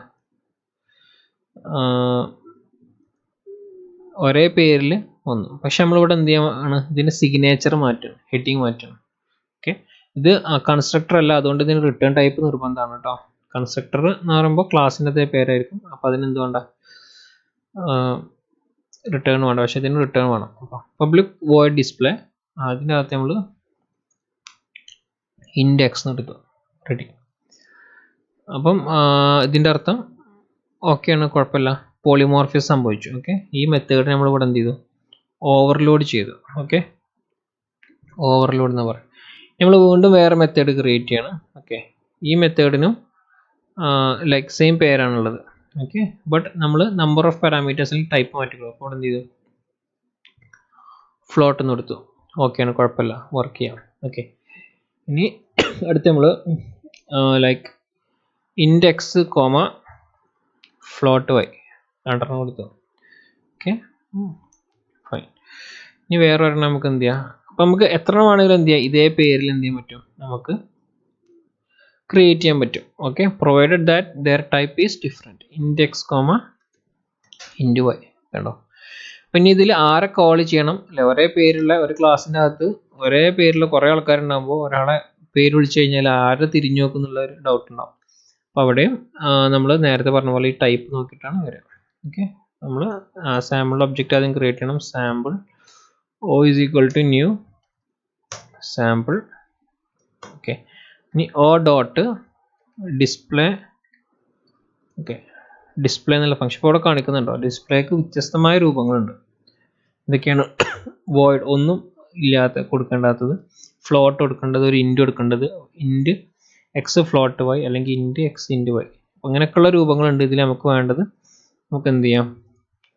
ഒരേ പേരിൽ വന്നു. പക്ഷെ നമ്മളിവിടെ എന്ത് ചെയ്യാണ്, ഇതിൻ്റെ സിഗ്നേച്ചർ മാറ്റണം, ഹെഡിങ് മാറ്റണം. ഓക്കെ, ഇത് കൺസ്ട്രക്ടർ അല്ല, അതുകൊണ്ട് ഇതിന് റിട്ടേൺ ടൈപ്പ് നിർബന്ധമാണ് കേട്ടോ. കൺസ്ട്രക്ടർ എന്ന് പറയുമ്പോൾ ക്ലാസിൻ്റെ അതേ പേരായിരിക്കും, അപ്പോൾ അതിന് എന്ത് വേണ്ട, റിട്ടേൺ വേണ്ട, പക്ഷേ ഇതിന് റിട്ടേൺ വേണം. അപ്പോൾ പബ്ലിക് വോയിഡ് ഡിസ്പ്ലേ, അതിനകത്ത് നമ്മൾ ഇൻഡെക്സ് എന്ന് എടുത്തു, റെഡി. അപ്പം ഇതിൻ്റെ അർത്ഥം ഓക്കെയാണ്, കുഴപ്പമില്ല, പോളിമോർഫിസം സംഭവിച്ചു. ഓക്കെ, ഈ മെത്തേഡ് നമ്മൾ ഇവിടെ എന്ത് ചെയ്തു, ഓവർലോഡ് ചെയ്തു. ഓക്കെ, ഓവർലോഡ് എന്ന് പറയും. നമ്മൾ വീണ്ടും വേറെ മെത്തേഡ് ക്രിയേറ്റ് ചെയ്യണം. ഓക്കെ, ഈ മെത്തേഡിനും ലൈക്ക് സെയിം പേരാണുള്ളത്. ഓക്കെ, ബട്ട് നമ്മൾ നമ്പർ ഓഫ് പാരാമീറ്റേഴ്സിൽ ടൈപ്പ് മാറ്റിക്കും. അപ്പോൾ എന്ത് ചെയ്തു, ഫ്ലോട്ട് എന്ന് എടുത്തു. ഓക്കെയാണ്, കുഴപ്പമില്ല, വർക്ക് ചെയ്യാം. ഓക്കെ, ഇനി അടുത്ത് നമ്മൾ like index comma float Y രണ്ടെണ്ണം കൊടുത്തു. Okay, fine. ഇനി വേറെ ഒരെണ്ണം നമുക്ക് എന്ത് ചെയ്യാം, അപ്പം നമുക്ക് എത്ര വേണമെങ്കിലും എന്ത് ചെയ്യാം, ഇതേ പേരിൽ എന്ത് ചെയ്യാൻ പറ്റും, നമുക്ക് ക്രിയേറ്റ് ചെയ്യാൻ പറ്റും. Okay, provided that their type is different, index comma int Y. കണ്ടോ, പിന്നെ ഇതിൽ ആരെ കോൾ ചെയ്യണം അല്ലെ, ഒരേ പേരുള്ള ഒരു ക്ലാസ്സിൻ്റെ അകത്ത് ഒരേ പേരിലുള്ള കുറേ ആൾക്കാരുണ്ടാകുമ്പോൾ ഒരാളെ പേര് വിളിച്ചു കഴിഞ്ഞാൽ ആരെ തിരിഞ്ഞു നോക്കുന്നുള്ള ഒരു ഡൗട്ട് ഉണ്ടാവും. അപ്പോൾ അവിടെയും നമ്മൾ നേരത്തെ പറഞ്ഞ പോലെ ഈ ടൈപ്പ് നോക്കിയിട്ടാണ് വരിക. ഓക്കെ, നമ്മൾ സാമ്പിൾ ഒബ്ജക്റ്റ് ആദ്യം ക്രിയേറ്റ് ചെയ്യണം. Sample o is equal to new sample. Okay, ഇനി o dot display. Okay, display എന്നുള്ള ഫംഗ്ഷൻ ഇപ്പോൾ ഇവിടെ കാണിക്കുന്നുണ്ടോ, ഡിസ്പ്ലേക്ക് വ്യത്യസ്തമായ രൂപങ്ങളുണ്ട്. ഇതൊക്കെയാണ് void, ഒന്നും ഇല്ലാത്ത കൊടുക്കേണ്ടാത്തത്, ഫ്ലോട്ട് കൊടുക്കേണ്ടത്, ഒരു ഇൻറ്റ് കൊടുക്കേണ്ടത്, ഇൻറ്റ് എക്സ് ഫ്ലോട്ട് വൈ അല്ലെങ്കിൽ ഇൻറ്റ് എക്സ് ഇൻറ്റ് വൈ, അങ്ങനെയൊക്കെയുള്ള രൂപങ്ങളുണ്ട്. ഇതിൽ നമുക്ക് വേണ്ടത് നമുക്ക് എന്ത് ചെയ്യാം,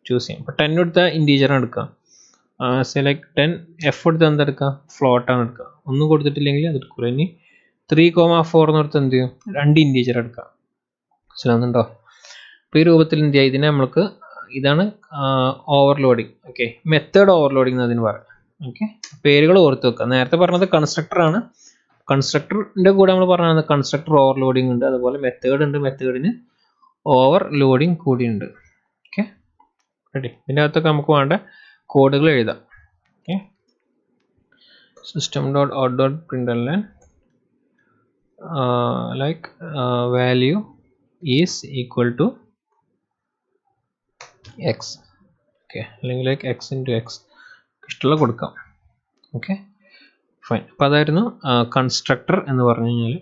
ചൂസ് ചെയ്യാം. ഇപ്പോൾ 10 എടുത്താൽ ഇൻറ്റീജറാണ് എടുക്കുക, സെലക്ട് 10, എഫ് എടുത്ത് എന്തെടുക്കുക, ഫ്ലോട്ടാണ് എടുക്കുക. ഒന്നും കൊടുത്തിട്ടില്ലെങ്കിൽ അത് എടുക്കുക. ഇനി 3,4 എന്ന് എടുത്ത് എന്ത് ചെയ്യും, 2 ഇൻറ്റീജർ എടുക്കുക. മനസ്സിലാവുന്നുണ്ടോ? അപ്പോൾ ഈ രൂപത്തിൽ എന്ത് ചെയ്യുക, ഇതിനെ നമ്മൾക്ക് ഇതാണ് ഓവർലോഡിങ്. ഓക്കെ, മെത്തേഡ് ഓവർലോഡിങ് അതിന് പറയാം. ഓക്കെ, പേരുകൾ ഓർത്ത് വെക്കുക. നേരത്തെ പറഞ്ഞത് കൺസ്ട്രക്ടർ ആണ്. കൺസ്ട്രക്ടറിൻ്റെ കൂടെ നമ്മൾ പറഞ്ഞത് കൺസ്ട്രക്ടർ ഓവർലോഡിങ് ഉണ്ട്, അതുപോലെ മെത്തേഡ് ഉണ്ട്, മെത്തേഡിന് ഓവർലോഡിങ് കൂടിയുണ്ട്. Okay, ready. ഇതിൻ്റെ അകത്തൊക്കെ നമുക്ക് വേണ്ട കോഡുകൾ എഴുതാം. Okay, system.out.println like value is equal to x. Okay, അല്ലെങ്കിൽ ലൈക്ക് എക്സ് ഇൻറ്റു എക്സ് ഇഷ്ടമുള്ള കൊടുക്കാം. Okay, fine. അപ്പോൾ അതായിരുന്നു കൺസ്ട്രക്ടർ എന്ന് പറഞ്ഞു കഴിഞ്ഞാൽ.